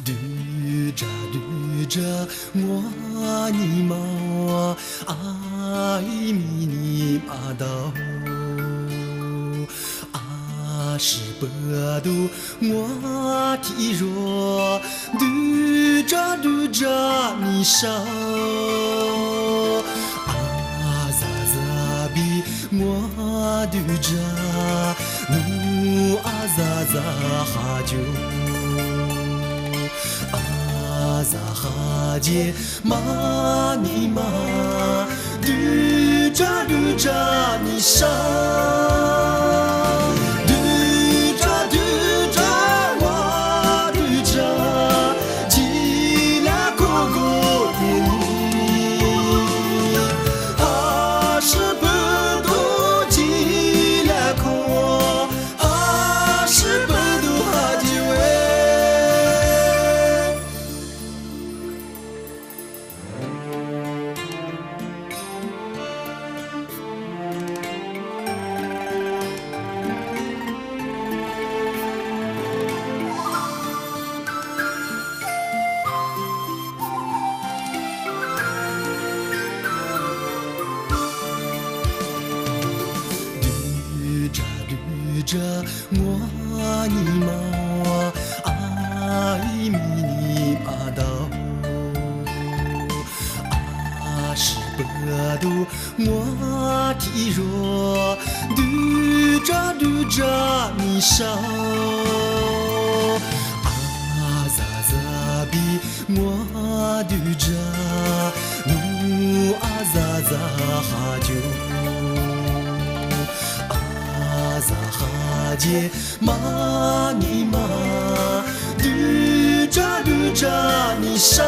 嘟着我尼玛爱咪尼玛刀，是不度我体弱，嘟着你烧，咋比我嘟着努咋哈久。咋哈杰玛尼玛，嘟着你伤，嘟着我嘟着，吉拉哥哥你，是不度吉拉哥，是不度哈吉喂。嘟着我尼玛爱咪尼玛刀，是不度我体弱，嘟着你烧，咋比我嘟着努咋哈久。咋哈杰玛尼玛，嘟着你伤。